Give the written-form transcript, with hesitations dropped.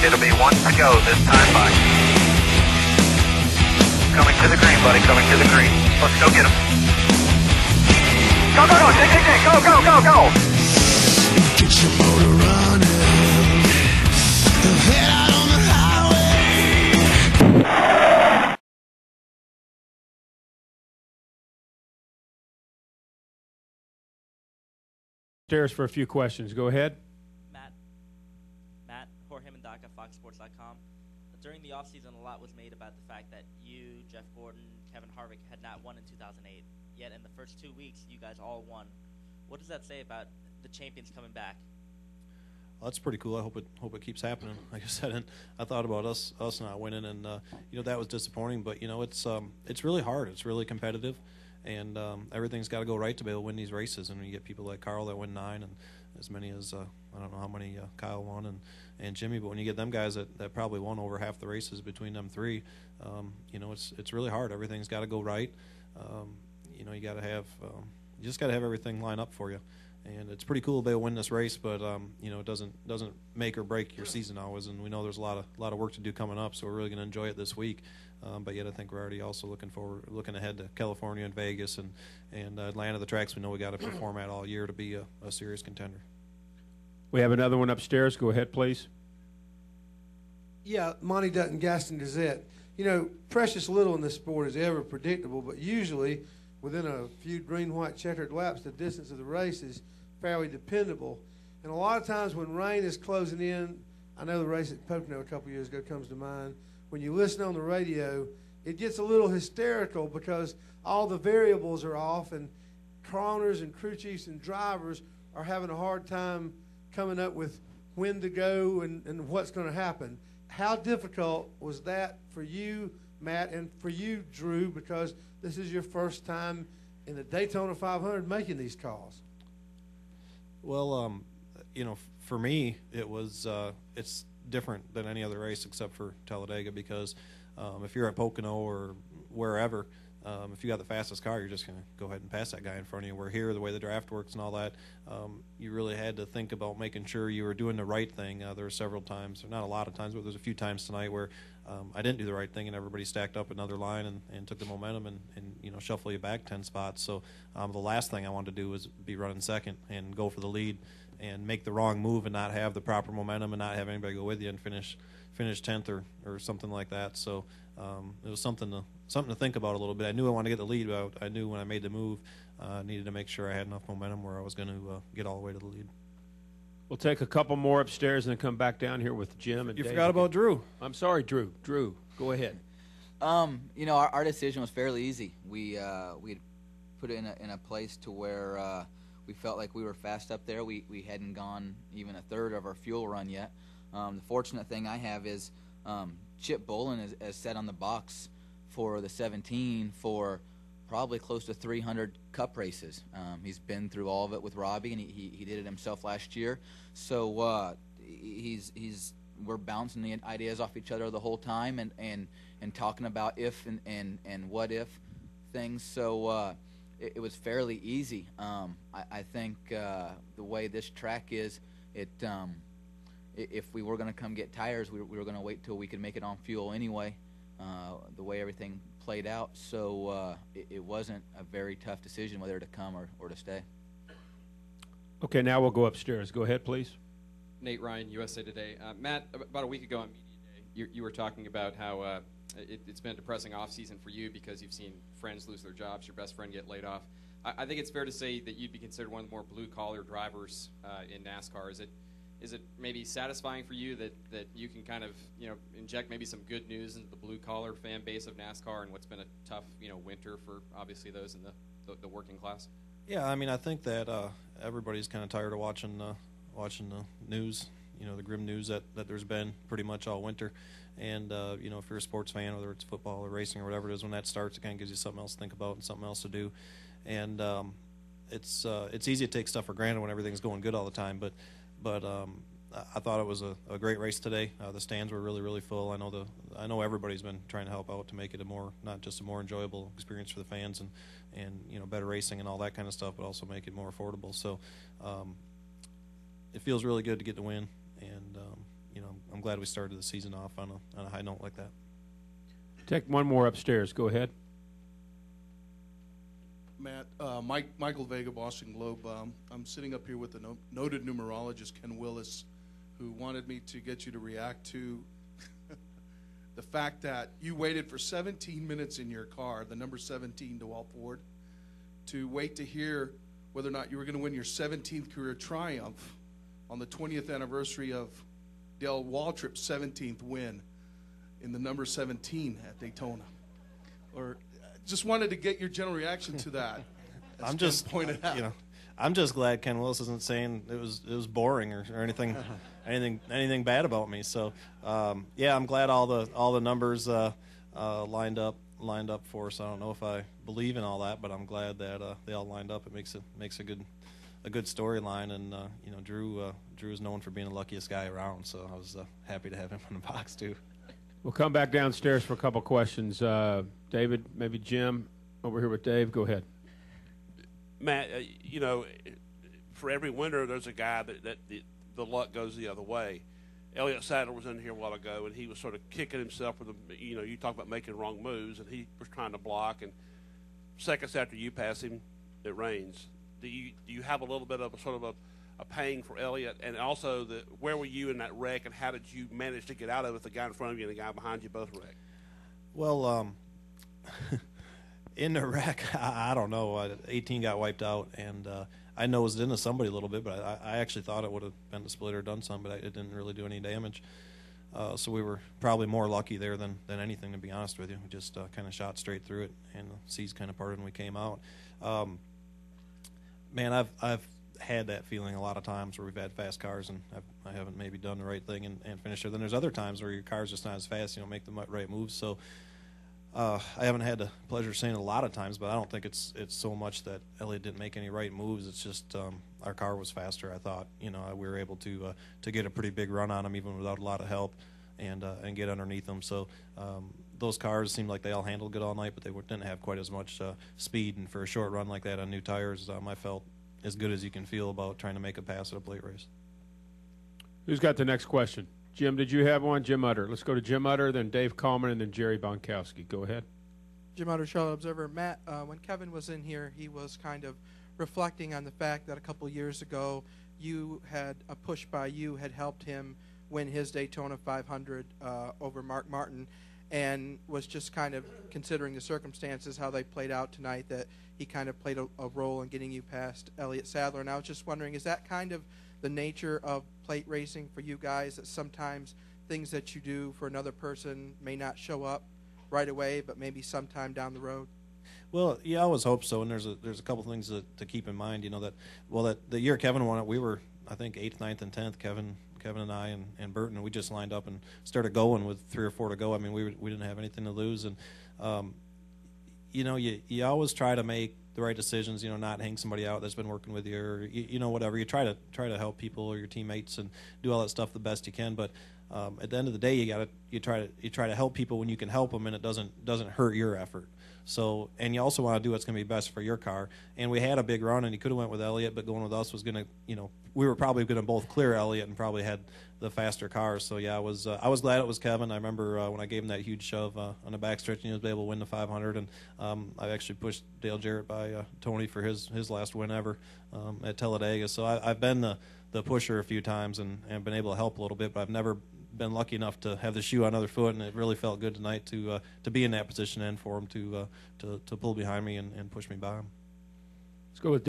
It'll be 1 to go this time by. Coming to the green, buddy, coming to the green. Let's go get him. Go, go, go, go, go, go, go. Get your motor running. Head out on the highway. Stairs for a few questions. Go ahead. Matt, Jorge Mendaca, FoxSports.com. During the offseason, a lot was made about the fact that you, Jeff Gordon, Kevin Harvick had not won in 2008. Yet in the first 2 weeks, you guys all won. What does that say about the champions coming back? Well, that's pretty cool. I hope it keeps happening. Like I said, I thought about us not winning, and that was disappointing. But it's really hard. It's really competitive, and everything's got to go right to be able to win these races. And when you get people like Carl that win 9, and as many as I don't know how many Kyle won and Jimmy, but when you get them guys that probably won over half the races between them three, it's really hard. Everything's got to go right. You got to have you just got to have everything line up for you, and it's pretty cool to be able to win this race. But it doesn't make or break your season always, and we know there's a lot of work to do coming up. So we're really going to enjoy it this week. But yet I think we're already also looking ahead to California and Vegas and Atlanta, the tracks we know we got to perform at all year to be a serious contender. We have another one upstairs. Go ahead, please. Yeah, Monty Dutton, Gaston Gazette. Precious little in this sport is ever predictable, but usually within a few green, white, checkered laps, the distance of the race is fairly dependable. And a lot of times when rain is closing in, I know the race at Pocono a couple years ago comes to mind, when you listen on the radio, it gets a little hysterical because all the variables are off, and croners and crew chiefs and drivers are having a hard time coming up with when to go and what's going to happen. How difficult was that for you, Matt, and for you, Drew, because this is your first time in the Daytona 500 making these calls? Well, for me, it's different than any other race except for Talladega because if you're at Pocono or wherever, if you got the fastest car, you're just going to go ahead and pass that guy in front of you. We're here, the way the draft works and all that, you really had to think about making sure you were doing the right thing. There were several times, not a lot of times, but there's a few times tonight where I didn't do the right thing and everybody stacked up another line and took the momentum and shuffle you back 10 spots. So the last thing I wanted to do was be running second and go for the lead and make the wrong move and not have the proper momentum and not have anybody go with you and finish 10th or something like that. So it was something to think about a little bit. I knew I wanted to get the lead, but I knew when I made the move, I needed to make sure I had enough momentum where I was going to get all the way to the lead. We'll take a couple more upstairs and then come back down here with Jim and You Dave. forgot about Drew. I'm sorry, Drew. Drew, go ahead. Our decision was fairly easy. We put it in a place to where we felt like we were fast up there. We hadn't gone even a third of our fuel run yet. The fortunate thing I have is Chip Bolin has set on the box for the 17 for probably close to 300 Cup races. He's been through all of it with Robbie, and he did it himself last year. So we're bouncing the ideas off each other the whole time and talking about if and what if things. So it was fairly easy. I think the way this track is, if we were going to come get tires, we were going to wait till we could make it on fuel anyway, the way everything played out. So it wasn't a very tough decision whether to come or to stay. Okay, now we'll go upstairs. Go ahead, please. Nate Ryan, USA Today. Matt, about a week ago on Media Day, you were talking about how it's been a depressing offseason for you because you've seen friends lose their jobs, your best friend get laid off. I think it's fair to say that you'd be considered one of the more blue-collar drivers in NASCAR. Is it maybe satisfying for you that you can kind of inject maybe some good news into the blue-collar fan base of NASCAR and what's been a tough winter for obviously those in the working class? Yeah, I mean, I think that everybody's kind of tired of watching the news, the grim news that there's been pretty much all winter. And, if you're a sports fan, whether it's football or racing or whatever it is, when that starts, it kind of gives you something else to think about and something else to do. And it's easy to take stuff for granted when everything's going good all the time. But I thought it was a great race today. The stands were really, really full. I know everybody's been trying to help out to make it not just a more enjoyable experience for the fans and better racing and all that kind of stuff, but also make it more affordable. So it feels really good to get the win, and I'm glad we started the season off on a high note like that. Take one more upstairs. Go ahead. Matt, Michael Vega, Boston Globe. I'm sitting up here with the noted numerologist Ken Willis, who wanted me to get you to react to the fact that you waited for 17 minutes in your car, the number 17 to Walt Ford, to wait to hear whether or not you were going to win your 17th career triumph on the 20th anniversary of Dale Waltrip's 17th win in the number 17 at Daytona. Or just wanted to get your general reaction to that. I'm just pointed out. I'm just glad Ken Willis isn't saying it was boring or anything anything bad about me. So yeah, I'm glad all the numbers lined up for us. I don't know if I believe in all that, but I'm glad that they all lined up. It makes a good storyline, and Drew is known for being the luckiest guy around. So I was happy to have him in the box too. We'll come back downstairs for a couple questions. David, maybe Jim, over here with Dave. Go ahead. Matt, for every winner, there's a guy that the luck goes the other way. Elliott Sadler was in here a while ago, and he was sort of kicking himself for you talk about making wrong moves, and he was trying to block, and seconds after you pass him, it rains. Do you have a little bit of a sort of a pang for Elliott, and also where were you in that wreck, and how did you manage to get out of it? The guy in front of you and the guy behind you both wrecked. Well, in the wreck, I don't know. 18 got wiped out, and I nosed into somebody a little bit, but I actually thought it would have been a split or done some, but it didn't really do any damage. So we were probably more lucky there than anything, to be honest with you. We just kind of shot straight through it, and the seas kind of parted when we came out. Man, I've had that feeling a lot of times where we've had fast cars and I haven't maybe done the right thing and finished there. Then there's other times where your car's just not as fast, you don't make the right moves. So I haven't had the pleasure of saying it a lot of times, but I don't think it's so much that Elliott didn't make any right moves. It's just our car was faster. I thought we were able to get a pretty big run on him even without a lot of help and get underneath them. So those cars seemed like they all handled good all night, but they didn't have quite as much speed. And for a short run like that on new tires, I felt as good as you can feel about trying to make a pass at a plate race. Who's got the next question? Jim, did you have one? Jim Utter. Let's go to Jim Utter, then Dave Coleman, and then Jerry Bonkowski. Go ahead. Jim Utter, Charlotte Observer. Matt, when Kevin was in here, he was kind of reflecting on the fact that a couple years ago a push by you had helped him win his Daytona 500 over Mark Martin, and was just kind of considering the circumstances, how they played out tonight, that he kind of played a role in getting you past Elliott Sadler. And I was just wondering, is that kind of the nature of plate racing for you guys, that sometimes things that you do for another person may not show up right away, but maybe sometime down the road? Well, yeah, I always hope so. And there's a couple things to keep in mind. That the year Kevin won it, we were, I think, 8th, 9th, and 10th. Kevin and I and Burton, and we just lined up and started going with 3 or 4 to go. I mean, we didn't have anything to lose, and you always try to make the right decisions. Not hang somebody out that's been working with you, or whatever. You try to help people or your teammates and do all that stuff the best you can. But at the end of the day, you try to help people when you can help them, and it doesn't hurt your effort. So, and you also want to do what's going to be best for your car. And we had a big run, and he could have went with Elliott, but going with us was going to, we were probably going to both clear Elliott and probably had the faster cars. So yeah, I was glad it was Kevin. I remember when I gave him that huge shove on the backstretch, and he was able to win the 500. And I actually pushed Dale Jarrett by Tony for his last win ever at Talladega. So I've been the pusher a few times and been able to help a little bit, but I've never been lucky enough to have the shoe on the other foot, and it really felt good tonight to be in that position and for him to pull behind me and push me by him. Let's go with